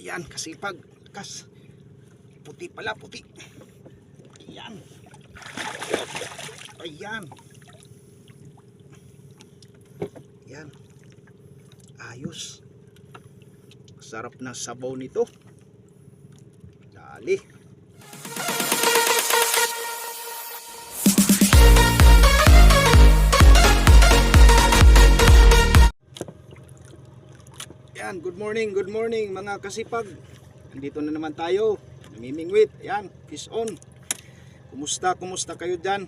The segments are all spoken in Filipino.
Ayan, kasipag. Kas. Puti pala, puti. Ayan. Ayan. Ayan. Ayos. Sarap na sabaw nito. Dali. Ayan, good morning mga kasipag. Nandito na naman tayo. Namimingwit. Ayan, fish on. Kumusta kayo dyan?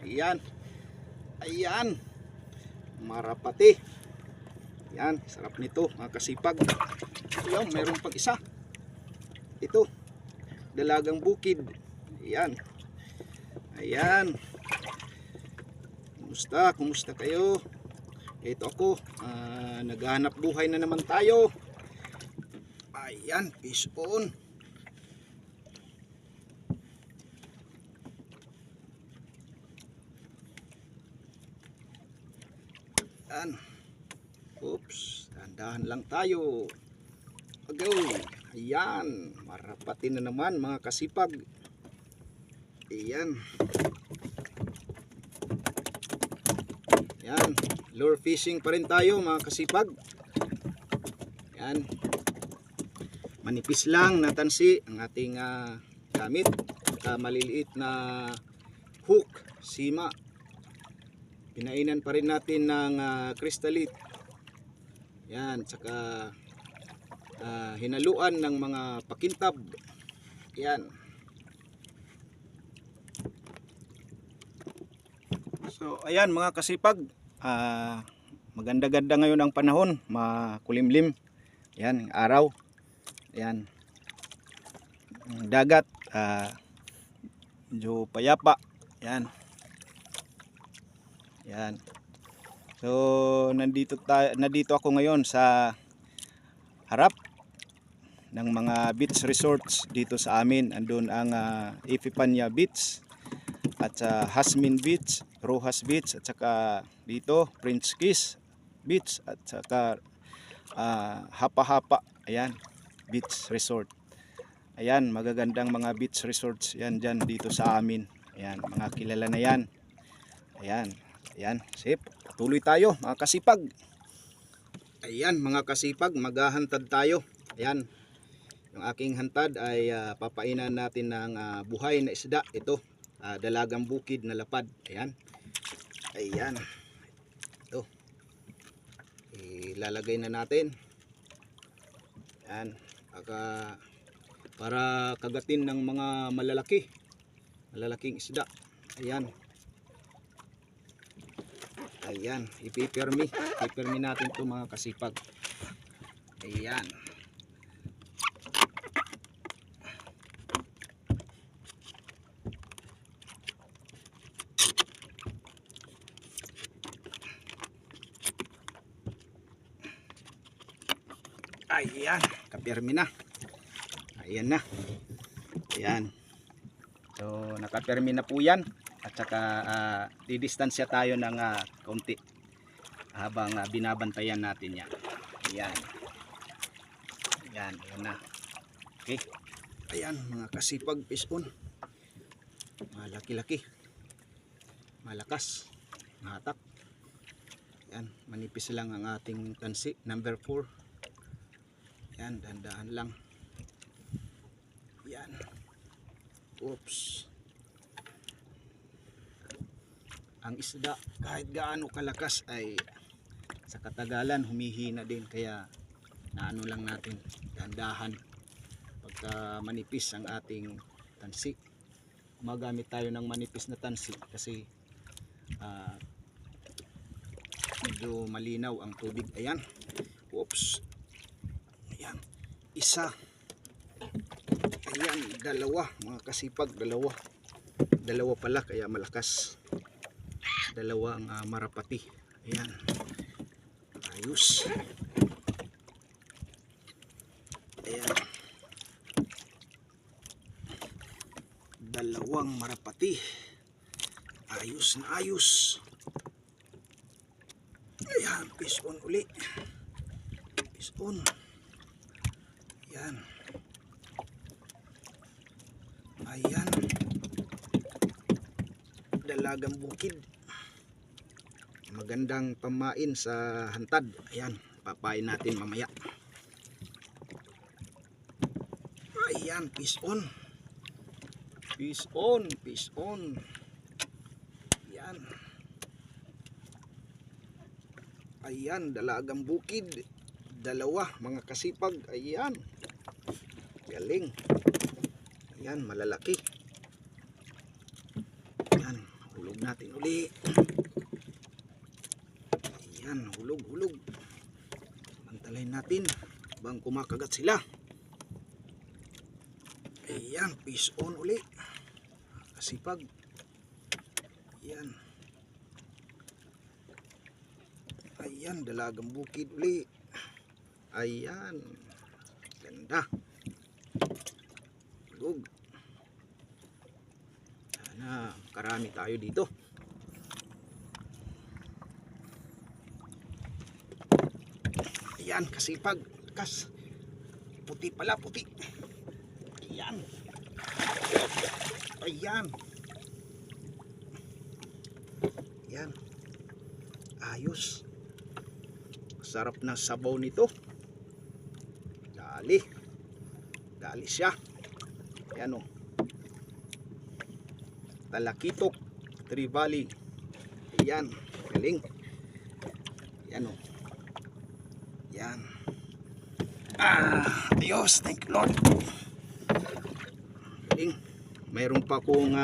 Ayan. Ayan. Marapati. Ayan, sarap nito mga kasipag. Ayan, mayroon pang isa. Ito, dalagang bukid. Ayan. Ayan. Kumusta kayo? Ito ako, naghahanap buhay na naman tayo. Ayan, fish on. Ayan. Oops, dahan lang tayo. Go. Ayan, marapati na naman mga kasipag. Ayan. Ayan, lure fishing pa rin tayo mga kasipag. Ayan. Manipis lang na tansi ang ating gamit. Maliliit na hook, sima. Pinainan pa rin natin ng crystalite. Yan, saka hinaluan ng mga pakintab. Yan. So, ayan mga kasipag. Maganda-ganda ngayon ang panahon, makulimlim. Yan, araw. Ayan. Dagat, medyo payapa. Yan. Yan. So nandito ako ngayon sa harap ng mga beach resorts dito sa amin. Andun ang Epipania Beach at Hasmin Beach, Rojas Beach, at saka dito Prince Kiss Beach, at saka Hapa-Hapa, ayan, beach resort. Ayan, magagandang mga beach resorts yan dyan dito sa amin. Ayan, mga kilala na yan. Ayan. Ayan, sip. Tuloy tayo mga kasipag. Ayan mga kasipag, maghahantad tayo. Ayan. Yung aking hantad ay papainan natin ng buhay na isda. Ito, dalagang bukid na lapad. Ayan. Ayan. Ito. Ilalagay na natin. Ayan. Para kagatin ng mga malalaking isda. Ayan. Ayan, ipipermi natin ito mga kasipag. Ayan. Ayan, kapermi na. Ayan na. Ayan. So, nakapermi na po yan. At saka didistansya tayo ng kaunti habang binabantayan natin yan. Ayan. Ayan, ayan na. Okay. Ayan mga kasipag, fish on. Malaki-laki. Malakas. Mahatak. Ayan, manipis lang ang ating tansi. Number 4. Ayan, dahan-dahan lang. Ayan. Oops. Ang isda kahit gaano kalakas ay sa katagalan humihina din, kaya naano lang natin dahan-dahan pagka manipis ang ating tansi. Magamit tayo ng manipis na tansi kasi medyo malinaw ang tubig. Ayan. Oops. Ayan. Isa. Ayan, dalawa mga kasipag, dalawa pala kaya malakas. Dalawa ang marapati. Ayan. Ayos. Ayan. Dalawang marapati. Ayos na ayos. Ayan, fish on uli. Fish on. Yan. Ayan. Dalagang bukid. Magandang pamain sa hantad. Ayan, papain natin mamaya. Ayan, fish on. Fish on, fish on. Ayan. Ayan, dalagang bukid. Dalawa, mga kasipag. Ayan. Galing. Ayan, malalaki. Ayan, hulog natin uli. Ayan, hulog, hulog. Pantalayin natin bang kumakagat sila. Ayan, fish on uli. Kasipag. Ayan. Ayan, dalagang bukid uli. Ayan. Ganda. Hulog. Sana karami tayo dito. Ayan, kasipag. Kas. Puti pala, puti. Ayan. Ayan. Ayan. Ayos. Sarap na sabaw nito. Dali. Dali siya. Ayan o. Talakitok. Tree Valley. Ayan. Galing. Ayan o. Ayan. Ayos. Thank you Lord. Galing. Mayroon pa akong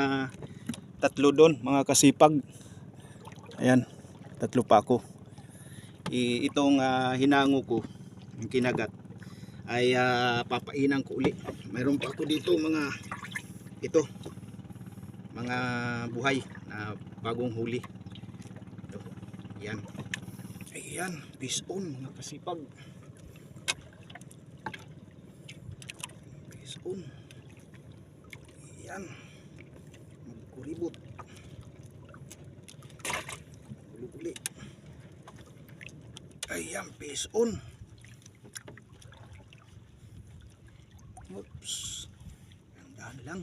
tatlo doon mga kasipag. Ayan. Tatlo pa ako. Itong hinango ko, yung kinagat, ay papainan ko uli. Mayroon pa ako dito mga mga buhay na bagong huli. Ito. Yan. Ayan, fish on mga kasipag. Fish on. Ayan. Magkuribot. Uli. Ayan, fish on. Oops. Dahan lang.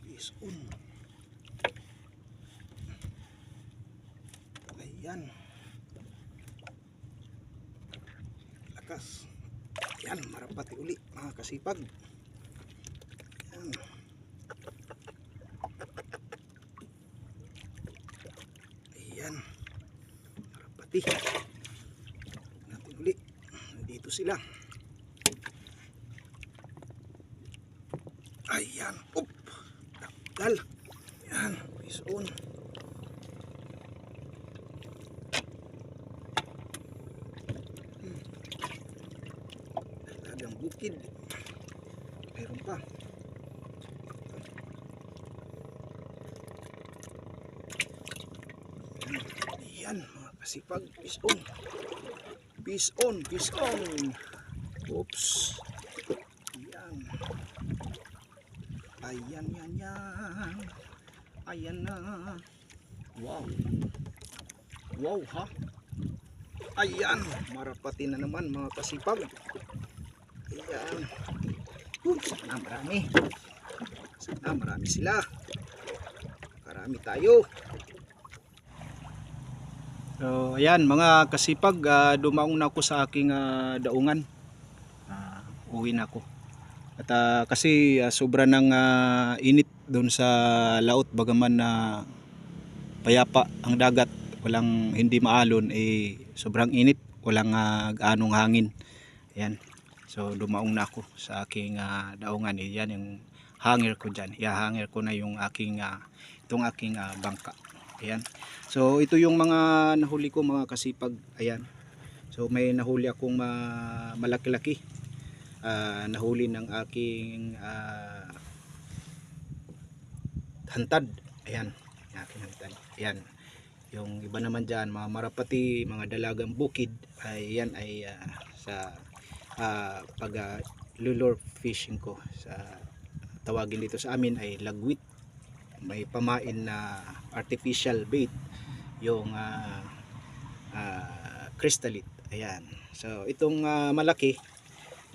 Fish on. Ayan. Lakas. Ayan, marapati uli mga kasipag. Ayan. Ayan. Marapati. Natin uli. Dito sila. Ayan. Op. Takdal. Ayan. Fish on. Dalagang bukid. Meron pa. Ayan, mga kasipag, fish on. Fish on, fish on. Oops. Ayan. Ayan, yan, yan. Ayan na. Wow. Wow, ha? Ayan, marapati na naman mga kasipag. Ayan. Sana marami. Sana marami sila. Marami tayo. So, ayan mga kasipag, dumaong na ako sa aking daungan. Uwi na ako. At kasi sobra ng init doon sa laot, bagaman na payapa ang dagat, walang hindi maalon, sobrang init, walang gaanong hangin. Ayan. So dumaong na ako sa aking daungan. Yan yung hanger ko dyan. Hanger ko na yung aking itong aking bangka. Ayan. So ito yung mga nahuli ko mga kasipag. Ayan. So may nahuli akong malaki-laki. Nahuli ng aking hantad. Ayan. Aking hantad. Ayan. Yung iba naman dyan, mga marapati, mga dalagang bukid, ay yan ay sa pag lure fishing ko. Sa tawagin dito sa amin ay lagwit. May pamain na artificial bait, yung crystalite. Ayan. So itong malaki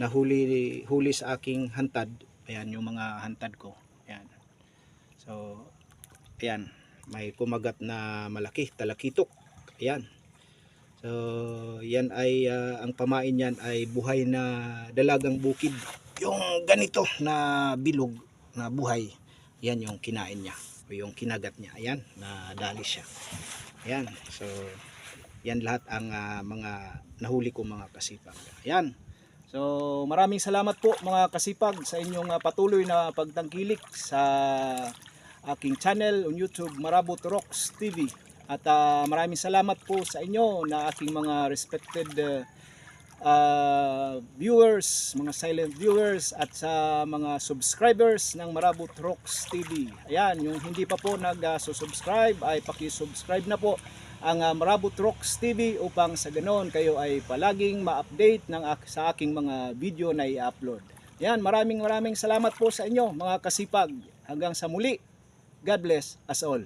na huli sa aking hantad. Ayan yung mga hantad ko. Ayan. So ayan, may kumagat na malaki, talakitok. Ayan. So yan ay ang pamain niyan ay buhay na dalagang bukid. Yung ganito na bilog na buhay, yan yung kinain niya o yung kinagat niya. Ayan, nadali siya. Ayan. So yan lahat ang mga nahuli ko mga kasipag. Ayan. So maraming salamat po mga kasipag sa inyong patuloy na pagtangkilik sa aking channel on YouTube, Marabot Rocks TV. At maraming salamat po sa inyo na aking mga respected viewers, mga silent viewers at sa mga subscribers ng Marabot Rocks TV. Ayan, yung hindi pa po nag-subscribe ay paki-subscribe na po ang Marabot Rocks TV upang sa ganoon kayo ay palaging ma-update sa aking mga video na i-upload. Ayan, maraming salamat po sa inyo mga kasipag. Hanggang sa muli. God bless us all.